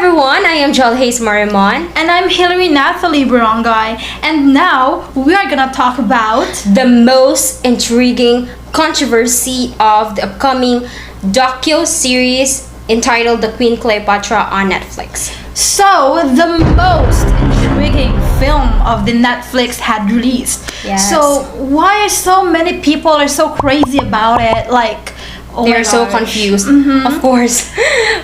everyone, I am Joel Hayes Marimon. And I'm Hillary Nathalie Barangay. And now we are gonna talk about The most intriguing controversy of the upcoming docu-series entitled The Queen Cleopatra on Netflix. the most intriguing film of the Netflix had released. Yes. So why so many people are so crazy about it? Like, oh my They're so gosh. confused, of course.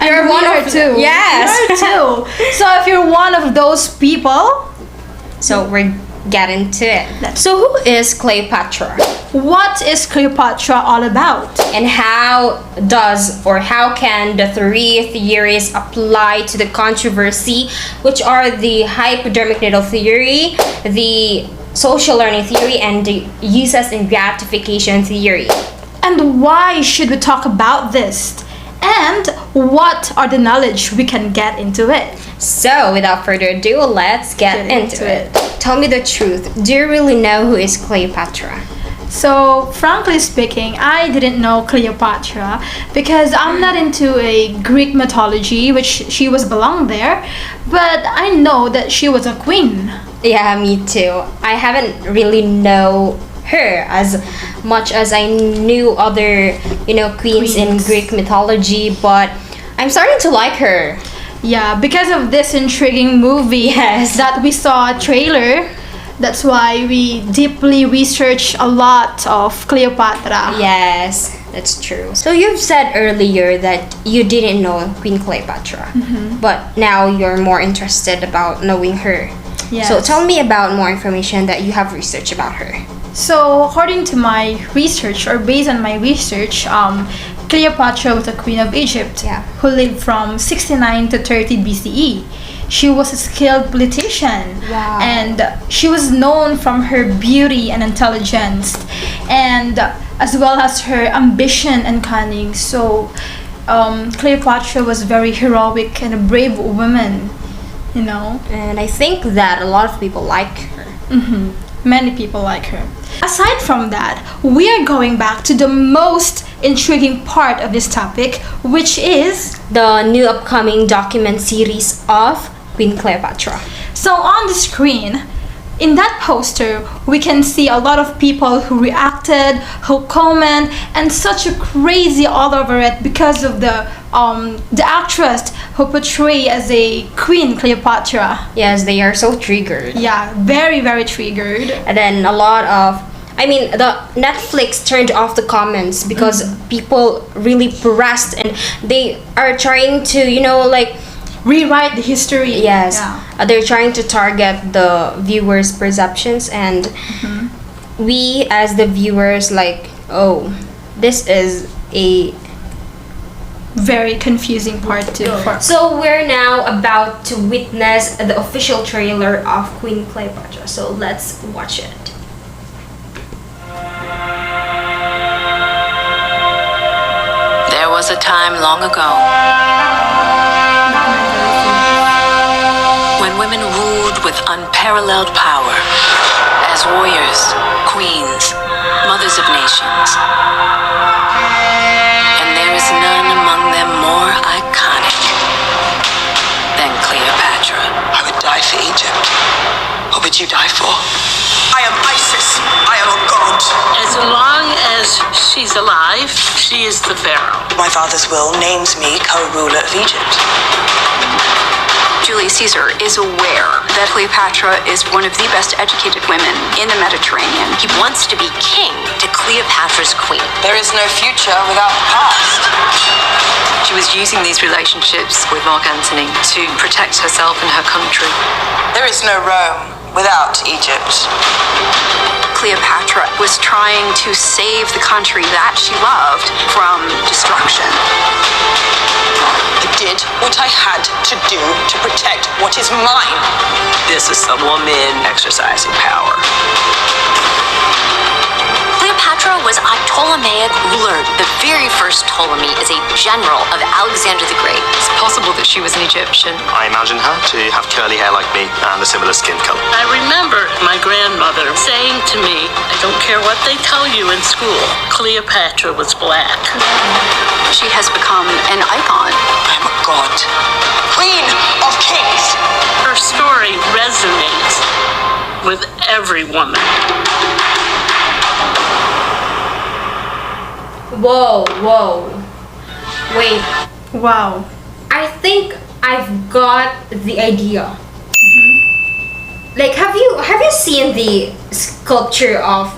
And You're we one are of too. Yes. We are too. So if you're one of those people, So we're getting to it. So who is Cleopatra? what is Cleopatra all about? And how can the three theories apply to the controversy, which are the hypodermic needle theory, the social learning theory, and the uses and gratification theory? And why should we talk about this? And what are the knowledge we can get into it? So without further ado, let's get into it. Tell me the truth. Do you really know who is Cleopatra? So, frankly speaking, I didn't know Cleopatra because I'm not into a Greek mythology, which she was belong there, but I know that she was a queen. Yeah, me too. I haven't really know her as much as I knew other, queens in Greek mythology, but I'm starting to like her. Yeah, because of this intriguing movie Yes. that we saw a trailer. That's why we deeply researched a lot of Cleopatra. Yes, that's true. So you've said earlier that you didn't know Queen Cleopatra, but now you're more interested about knowing her. Yes. So tell me about more information that you have researched about her. So, according to my research, or based on my research, Cleopatra was a queen of Egypt who lived from 69 to 30 BCE. She was a skilled politician, and she was known from her beauty and intelligence, and as well as her ambition and cunning. So, Cleopatra was very heroic and a brave woman, And I think that a lot of people like her. Many people like her. Aside from that, we are going back to the most intriguing part of this topic, which is The new upcoming document series of Queen Cleopatra. so on the screen. In that poster, we can see a lot of people who reacted, who comment, and such a crazy all over it because of the actress who portray as a Queen Cleopatra. Yes, they are so triggered. Yeah, very very triggered. And then the Netflix turned off the comments because people really pressed and they are trying to, Rewrite the history. yes, Yeah. they're trying to target the viewers' perceptions, and we as the viewers this is a Very confusing part too. So we're now about to witness the official trailer of Queen Cleopatra. So let's watch it. There was a time long ago when women ruled with unparalleled power as warriors, queens, mothers of nations. And there is none among them more iconic than Cleopatra. I would die for Egypt. What would you die for? I am Isis. I am a god. As long as she's alive, she is the pharaoh. My father's will names me co-ruler of Egypt. Julius Caesar is aware that Cleopatra is one of the best educated women in the Mediterranean. He wants to be king to Cleopatra's queen. There is no future without the past. She was using these relationships with Mark Antony to protect herself and her country. There is no Rome without Egypt. Cleopatra was trying to save the country that she loved from destruction. I did what I had to do to protect what is mine. This is a woman exercising power. Cleopatra was a Ptolemaic ruler. The very first Ptolemy is a general of Alexander the Great. It's possible that she was an Egyptian. I imagine her to have curly hair like me and a similar skin color. I remember my grandmother saying to me, I don't care what they tell you in school, Cleopatra was black. She has become an icon. I am a god. Queen! Her story resonates with every woman. Whoa. Wait, Wow. I think I've got the idea. Like, have you seen the sculpture of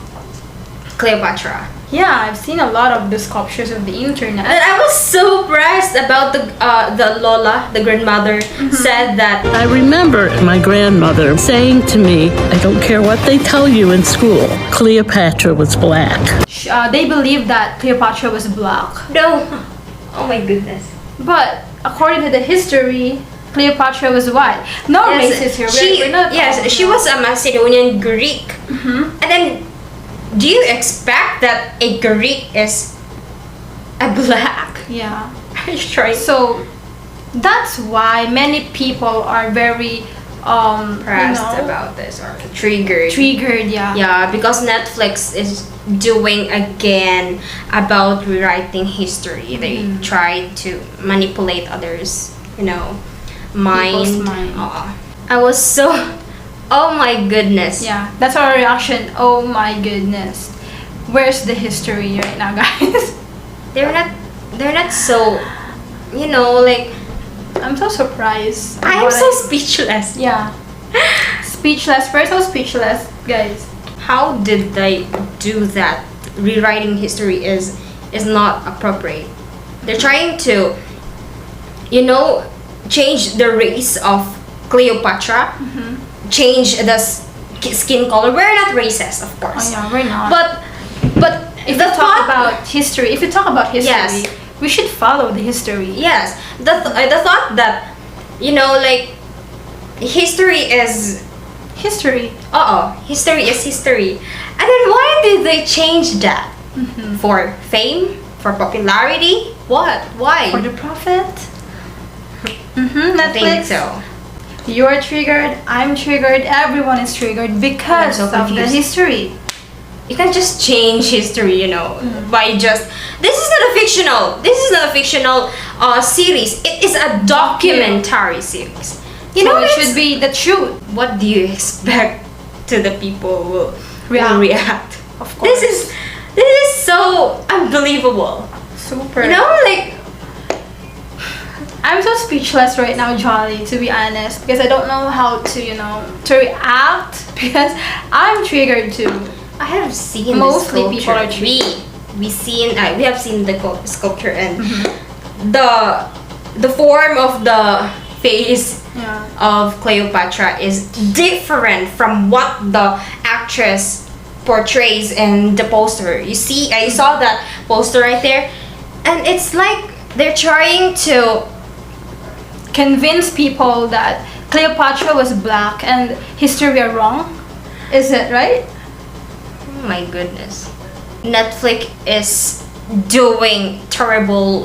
Cleopatra? Yeah, I've seen a lot of the sculptures of the internet. And I was so impressed about the Lola, the grandmother, said that I remember my grandmother saying to me, I don't care what they tell you in school, Cleopatra was black. They believe that Cleopatra was black. no. Oh my goodness. But according to the history, Cleopatra was white. No racist here. We're not. She was a Macedonian Greek. And then, do you expect that a Greek is a black? Yeah. Are you sure? So that's why many people are very Impressed about this or triggered. triggered. Yeah. Yeah, because Netflix is doing again about rewriting history. They try to manipulate others, mind. People's mind. I was so, oh my goodness. Yeah. That's our reaction. Oh my goodness. Where's the history right now, guys? They're not so, like, I'm so surprised. I am so speechless. Yeah. Speechless. We're so speechless, guys. How did they do that? Rewriting history is not appropriate. They're trying to, change the race of Cleopatra, change the skin color. We're not racist, of course. Oh yeah, we're not. But if the you talk about history, Yes. we should follow the history. yes, the thought that, like, history is History. history is history. And then why did they change that? For fame? For popularity? What? Why? For the prophet. I think Netflix. so. You're triggered. I'm triggered. Everyone is triggered because I'm so of the confused. history. You can just change history, by just this is not a fictional series. It is a documentary series. So it should be the truth. What do you expect to the people will react? Of course. This is so unbelievable. Super. Like, I'm so speechless right now, Jolly, to be honest, because I don't know how to react because I'm triggered too. I have seen Mostly the people are sculpture. We have seen the sculpture and the form of the face of Cleopatra is different from what the actress portrays in the poster. You see, I saw that poster right there, and it's like they're trying to Convince people that Cleopatra was black and history are wrong. Is it right? oh my goodness. Netflix is doing terrible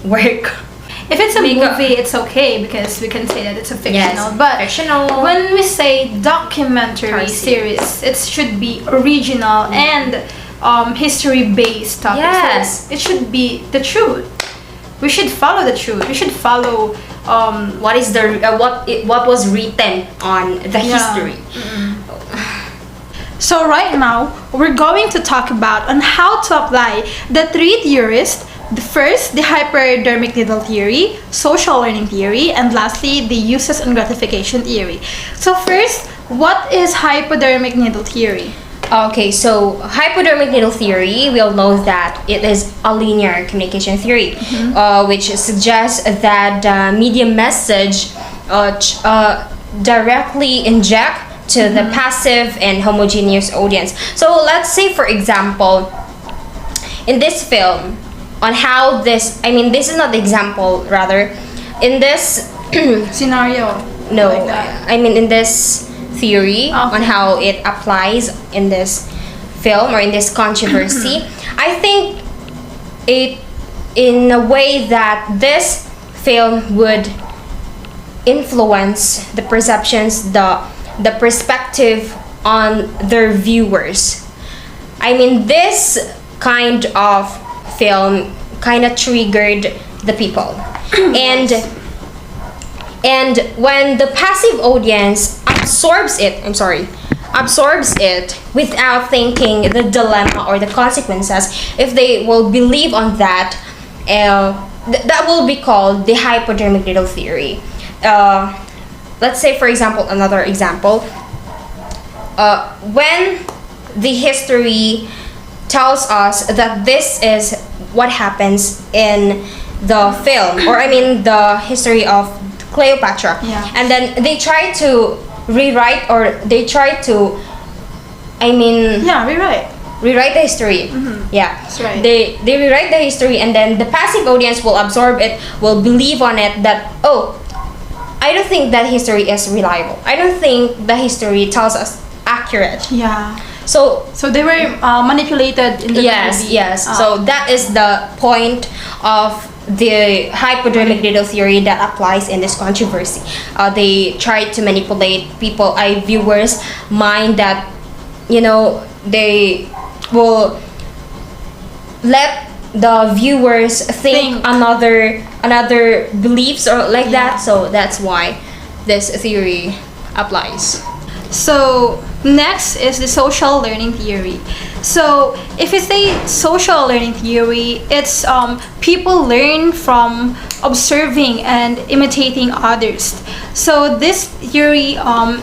work. If it's a Because- movie, it's okay because we can say that it's a fictional. Yes, But fictional. when we say documentary Or series, it should be original and history-based topics. Yes. So it should be the truth. We should follow the truth. We should follow What is the what was written on the history? So right now, we're going to talk about on how to apply the three theories. The first, the hypodermic needle theory, social learning theory, and lastly, the uses and gratification theory. So first, what is hypodermic needle theory? Okay, so hypodermic needle theory, we all know that it is a linear communication theory, which suggests that the media message directly inject to the passive and homogeneous audience. So let's say, for example, in this film, on how this is not the example, rather, in this Scenario. no, Like that. in this theory on Okay. how it applies in this film or in this controversy, I think it in a way that this film would influence the perceptions, the perspective on their viewers. This kind of film kind of triggered the people, and And when the passive audience absorbs it without thinking the dilemma or the consequences, if they will believe on that, that will be called the hypodermic needle theory. Let's say, for example, another example, when the history tells us that this is what happens in the film, or I mean the history of Cleopatra, and then they try to rewrite, or they try to, rewrite the history. That's right. They rewrite the history, and then the passive audience will absorb it, will believe on it that, oh, I don't think that history is reliable. I don't think the history tells us accurate. Yeah. So they were manipulated in the movie. Yes. So that is the point of the hypodermic needle theory that applies in this controversy. They try to manipulate viewers' mind, that they will let the viewers think another beliefs or like that. So that's why this theory applies. So next is the social learning theory. So if it's a social learning theory, it's people learn from observing and imitating others. So this theory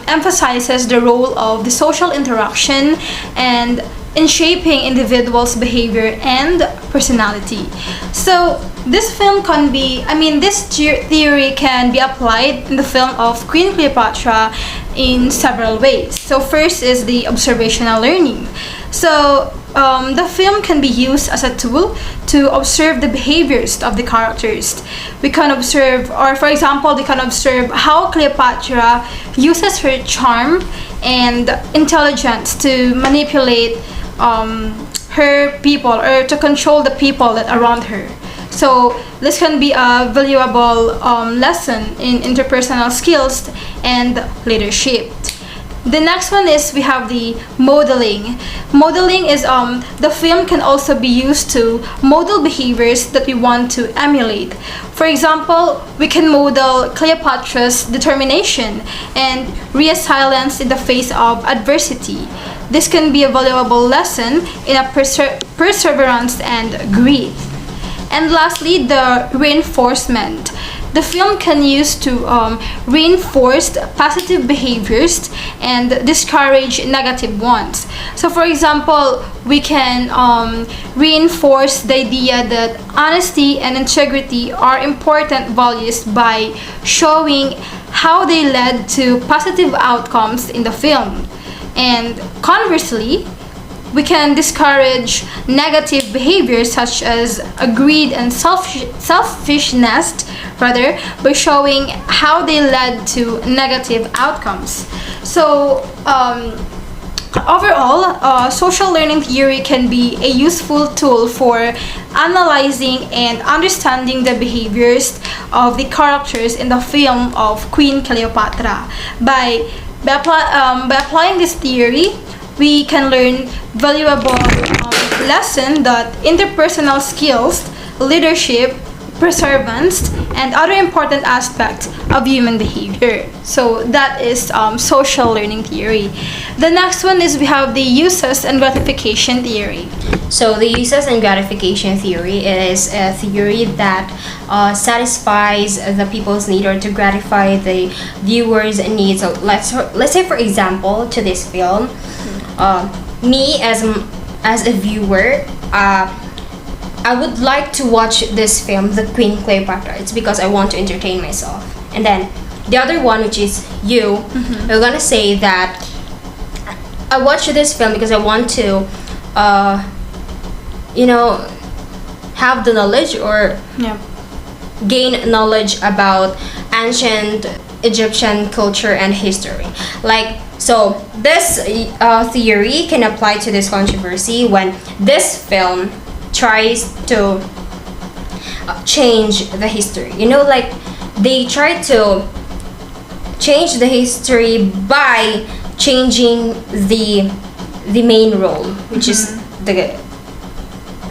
emphasizes the role of the social interaction and in shaping individuals' behavior and personality. So this film can be, this theory can be applied in the film of Queen Cleopatra in several ways. So first is the observational learning. So the film can be used as a tool to observe the behaviors of the characters. We can observe, or for example, we can observe how Cleopatra uses her charm and intelligence to manipulate her people, or to control the people that around her. So this can be a valuable lesson in interpersonal skills and leadership. The next one is we have the modeling. Modeling is the film can also be used to model behaviors that we want to emulate. For example, we can model Cleopatra's determination and resilience in the face of adversity. This can be a valuable lesson in a perseverance and grit. And lastly, the reinforcement. The film can use to reinforce positive behaviors and discourage negative ones. So for example, we can reinforce the idea that honesty and integrity are important values by showing how they led to positive outcomes in the film. And conversely, we can discourage negative behaviors such as greed and selfishness by showing how they led to negative outcomes. So overall, social learning theory can be a useful tool for analyzing and understanding the behaviors of the characters in the film of Queen Cleopatra. By applying this theory, we can learn valuable lesson that interpersonal skills, leadership, perseverance, and other important aspects of human behavior. So that is social learning theory. The next one is we have the uses and gratification theory. So the uses and gratification theory is a theory that satisfies the people's need, or to gratify the viewers' needs. So let's say, for example, to this film, me as a viewer, I would like to watch this film, The Queen Cleopatra. It's because I want to entertain myself. And then the other one, which is you, you're gonna say that I watch this film because I want to, have the knowledge, or gain knowledge about ancient Egyptian culture and history. So this theory can apply to this controversy when this film tries to change the history. They try to change the history by changing the main role, which is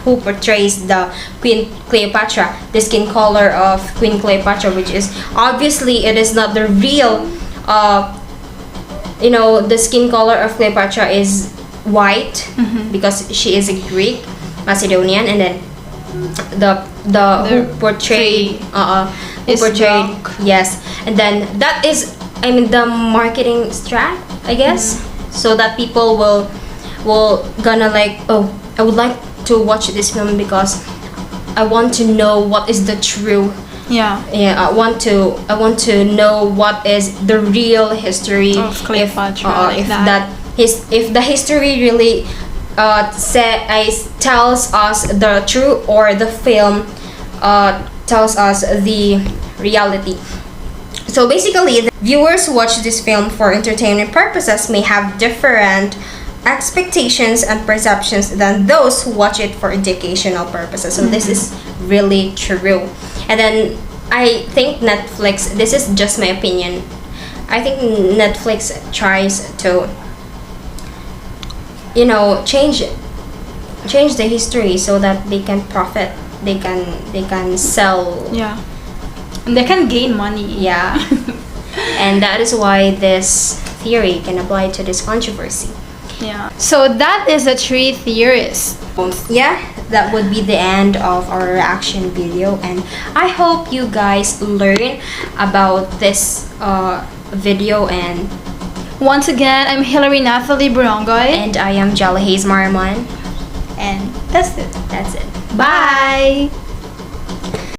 who portrays the Queen Cleopatra, the skin color of Queen Cleopatra, which is obviously it is not the real. The skin color of Cleopatra is white because she is a Greek Macedonian, and then the who portrayed black. yes, and then that is the marketing strat, I guess, so that people will gonna like, oh, I would like to watch this film because I want to know what is the true. Yeah. I want to know what is the real history of Cleopatra. if the history really tells us the truth, or the film tells us the reality. So basically, the viewers who watch this film for entertainment purposes may have different expectations and perceptions than those who watch it for educational purposes. So this is really true. And then I think Netflix, this is just my opinion, I think Netflix tries to change the history so that they can profit, they can sell. Yeah. And they can gain money. Yeah. And that is why this theory can apply to this controversy. Yeah. So that is the 3 theories. Yeah, that would be the end of our reaction video, and I hope you guys learn about this video. And once again, I'm Hilary Nathalie Burongoy. And I am Jalahaze Marman. And that's it. That's it. Bye!